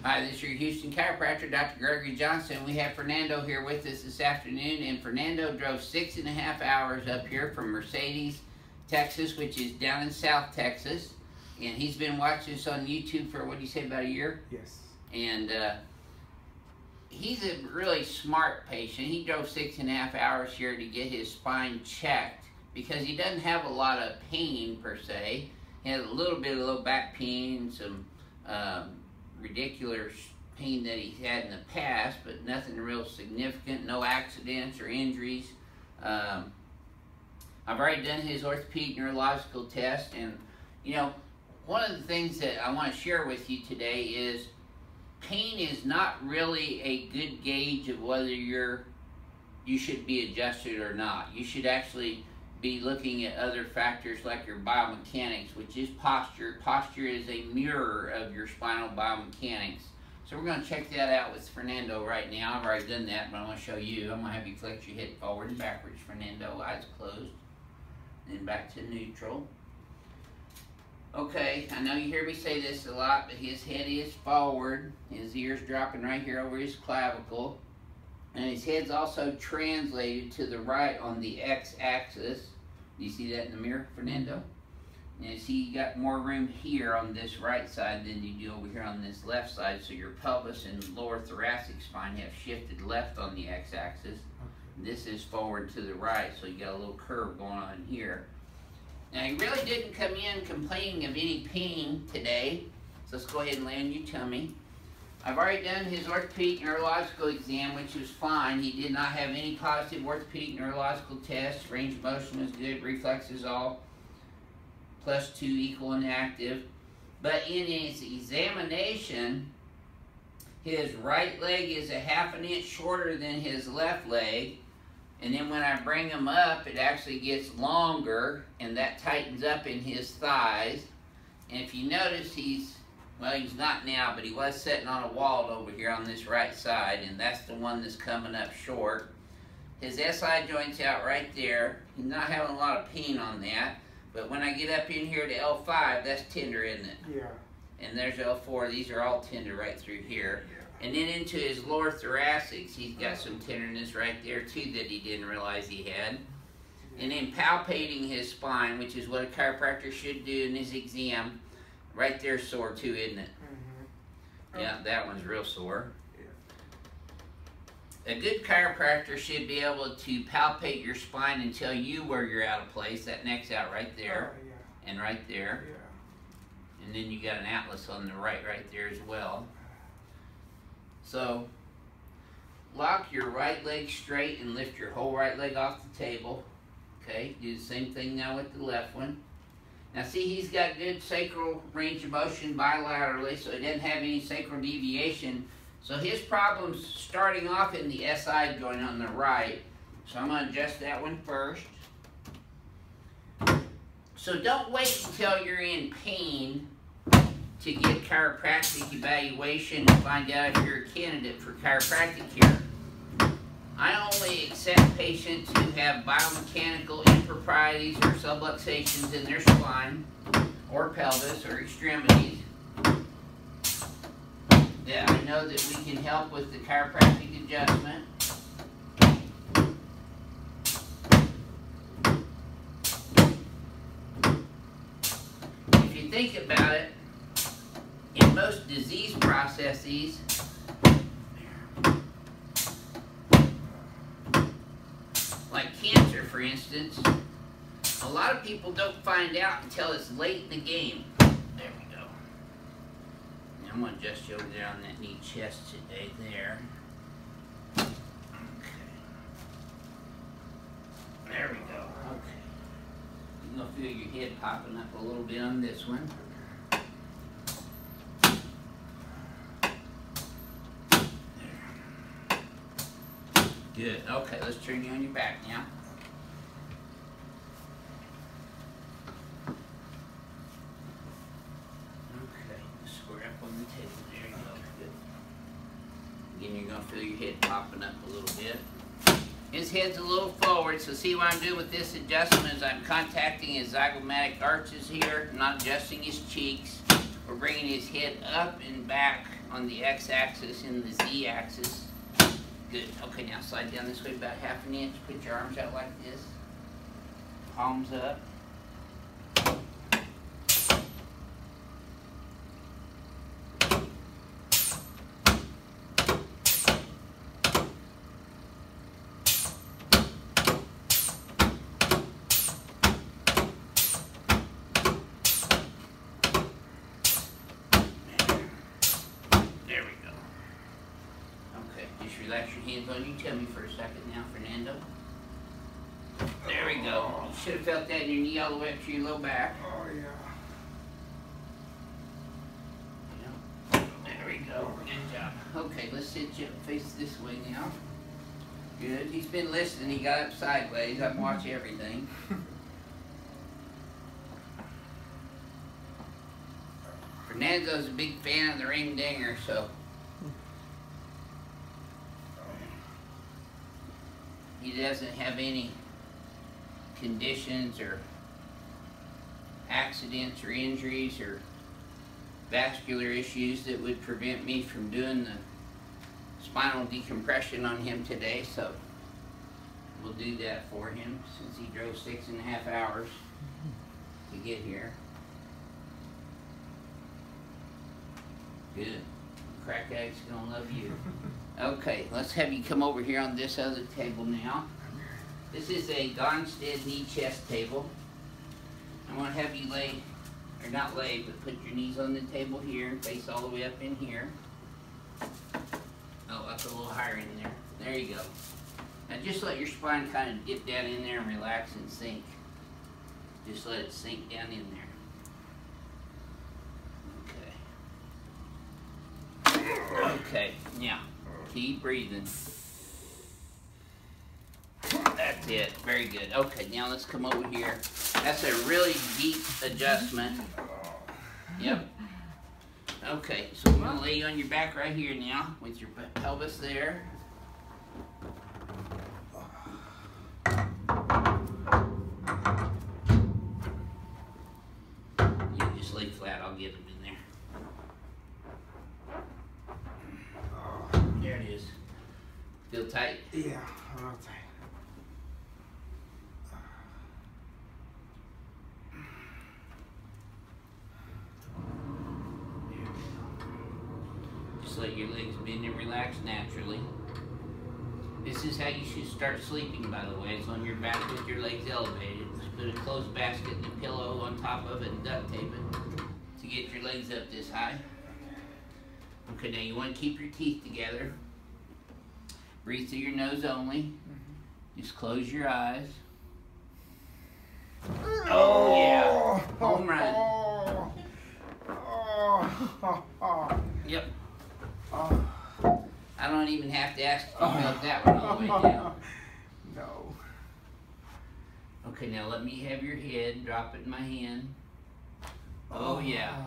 Hi, this is your Houston chiropractor, Dr. Gregory Johnson. We have Fernando here with us this afternoon, and Fernando drove 6.5 hours up here from Mercedes, Texas, which is down in South Texas. And he's been watching us on YouTube for, what do you say, about a year? Yes. And he's a really smart patient. He drove 6.5 hours here to get his spine checked because he doesn't have a lot of pain per se. He has a little bit of low back pain, some ridiculous pain that he's had in the past, but nothing real significant, no accidents or injuries. I've already done his orthopedic neurological test, and you know, one of the things that I want to share with you today is pain is not really a good gauge of whether you should be adjusted or not. You should actually be looking at other factors like your biomechanics, which is posture. Posture is a mirror of your spinal biomechanics. So we're going to check that out with Fernando right now. I've already done that, but I want to show you. I'm going to have you flex your head forward and backwards, Fernando, eyes closed. Then back to neutral. Okay, I know you hear me say this a lot, but his head is forward. His ear's dropping right here over his clavicle. And his head's also translated to the right on the x-axis. Do you see that in the mirror, Fernando? And you see you got more room here on this right side than you do over here on this left side. So your pelvis and lower thoracic spine have shifted left on the x-axis. This is forward to the right, so you got a little curve going on here. Now he really didn't come in complaining of any pain today. So let's go ahead and lay on your tummy. I've already done his orthopedic neurological exam, which was fine. He did not have any positive orthopedic neurological tests. Range of motion was good. Reflexes all +2 equal and active. But in his examination, his right leg is 1/2 inch shorter than his left leg. And then when I bring him up, it actually gets longer, and that tightens up in his thighs. And if you notice, he's not now, but he was sitting on a wall over here on this right side, and that's the one that's coming up short. His SI joint's out right there. He's not having a lot of pain on that, but when I get up in here to L5, that's tender, isn't it? Yeah. And there's L4. These are all tender right through here. Yeah. And then into his lower thoracics, he's got some tenderness right there too that he didn't realize he had. And then palpating his spine, which is what a chiropractor should do in his exam, right there sore too, isn't it? Mm-hmm. Yeah, that one's real sore. Yeah. A good chiropractor should be able to palpate your spine and tell you where you're out of place. That neck's out right there, yeah. And right there. Yeah. And then you got an atlas on the right there as well. So, lock your right leg straight and lift your whole right leg off the table. Okay, do the same thing now with the left one. Now see, he's got good sacral range of motion bilaterally, so he doesn't have any sacral deviation. So his problem's starting off in the SI joint on the right. So I'm going to adjust that one first. So don't wait until you're in pain to get chiropractic evaluation and find out if you're a candidate for chiropractic care. I only accept patients who have biomechanical improprieties or subluxations in their spine or pelvis or extremities that I know that we can help with the chiropractic adjustment. If you think about it, in most disease processes, like cancer, for instance, a lot of people don't find out until it's late in the game. There we go. Now I'm going to adjust you over there on that knee chest today there. Okay. There we go. Okay. You're going to feel your head popping up a little bit on this one. Good. Okay, let's turn you on your back now. Okay, square up on the table. There you go. Good. Again, you're going to feel your head popping up a little bit. His head's a little forward, so see what I'm doing with this adjustment is I'm contacting his zygomatic arches here, not adjusting his cheeks. We're bringing his head up and back on the x-axis and the z-axis. Good. Okay, now slide down this way about half an inch. Put your arms out like this. Palms up. Relax your hands on you. Tell me for a second now, Fernando. There we go. You should have felt that in your knee all the way up to your low back. Oh, yeah. There we go. Good job. Okay, let's sit you face this way now. Good. He's been listening. He got up sideways. I watch everything. Fernando's a big fan of the ring dinger, so he doesn't have any conditions or accidents or injuries or vascular issues that would prevent me from doing the spinal decompression on him today, so we'll do that for him since he drove 6.5 hours to get here. Good. Crack Egg's gonna love you. Okay, let's have you come over here on this other table now. This is a Gonstead knee chest table. I want to have you lay, or not lay, but put your knees on the table here and face all the way up in here. Oh, up a little higher in there. There you go. Now just let your spine kind of dip down in there and relax and sink. Just let it sink down in there. Okay, now, keep breathing. That's it, very good. Okay, now let's come over here. That's a really deep adjustment. Yep. Okay, so I'm gonna lay you on your back right here now with your pelvis there. You just lay flat, I'll get them in there. There it is. Feel tight? Yeah, a little tight. Just let your legs bend and relax naturally. This is how you should start sleeping, by the way. It's on your back with your legs elevated. Just put a clothes basket and a pillow on top of it and duct tape it to get your legs up this high. Okay, now you want to keep your teeth together. Breathe through your nose only. Just close your eyes. Oh yeah, home run. Yep. I don't even have to ask if you felt that one all the way down. No. Okay, now let me have your head. Drop it in my hand. Oh yeah.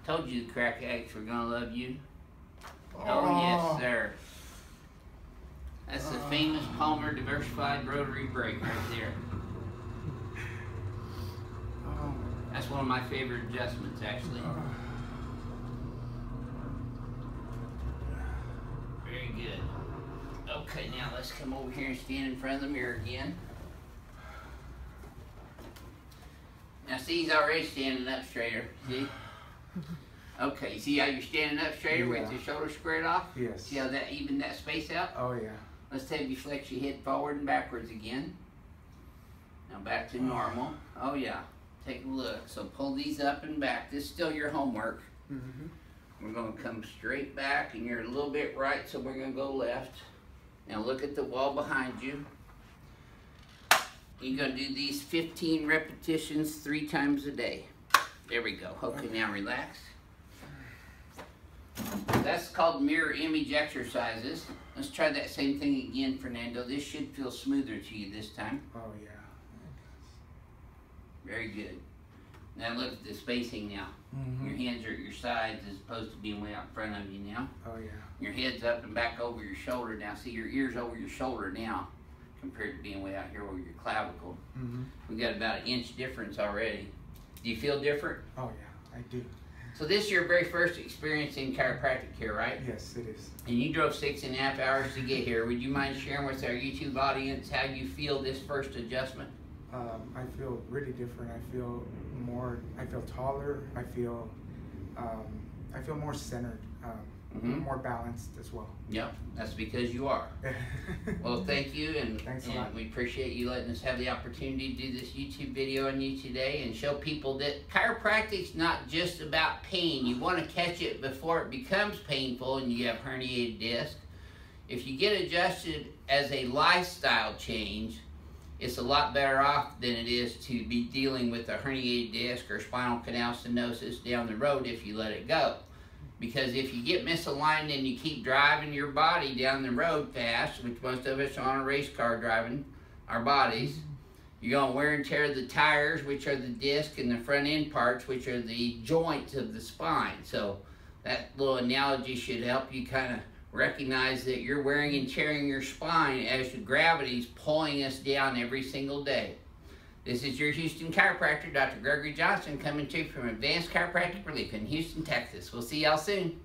Told you the crack addicts were gonna love you. Oh yes, sir. That's the famous Palmer diversified rotary brake right there. That's one of my favorite adjustments, actually. Very good. Okay, now let's come over here and stand in front of the mirror again. Now see, he's already standing up straighter. See? Okay, see how you're standing up straighter with your shoulders squared off? Yes. See how that evened that space out? Oh yeah. Let's have you flex your head forward and backwards again. Now back to normal. Oh yeah. Take a look. So pull these up and back. This is still your homework. We're going to come straight back, and you're a little bit right, so we're going to go left. Now look at the wall behind you. You're going to do these 15 repetitions 3 times a day. There we go. Okay, now relax. That's called mirror image exercises. Let's try that same thing again, Fernando. This should feel smoother to you this time. Oh yeah. Very good. Now look at the spacing now. Your hands are at your sides as opposed to being way out in front of you now. Oh yeah. Your head's up and back over your shoulder now. See, your ear's over your shoulder now compared to being way out here over your clavicle. We got about an inch difference already. Do you feel different? Oh yeah, I do. So this is your very first experience in chiropractic here, right? Yes, it is. And you drove 6.5 hours to get here. Would you mind sharing with our YouTube audience how you feel this first adjustment? I feel really different. I feel taller. I feel more centered, more balanced as well. Yep, that's because you are. Well, thank you, and Thanks a lot. we appreciate you letting us have the opportunity to do this YouTube video on you today and show people that chiropractic's not just about pain. You want to catch it before it becomes painful and you have herniated disc. If you get adjusted as a lifestyle change, it's a lot better off than it is to be dealing with a herniated disc or spinal canal stenosis down the road if you let it go. Because if you get misaligned and you keep driving your body down the road fast, which most of us are on a race car driving our bodies, you're going to wear and tear the tires, which are the disc, and the front end parts, which are the joints of the spine. So that little analogy should help you kind of recognize that you're wearing and tearing your spine as the gravity's pulling us down every single day. This is your Houston chiropractor, Dr. Gregory Johnson, coming to you from Advanced Chiropractic Relief in Houston, Texas. We'll see y'all soon.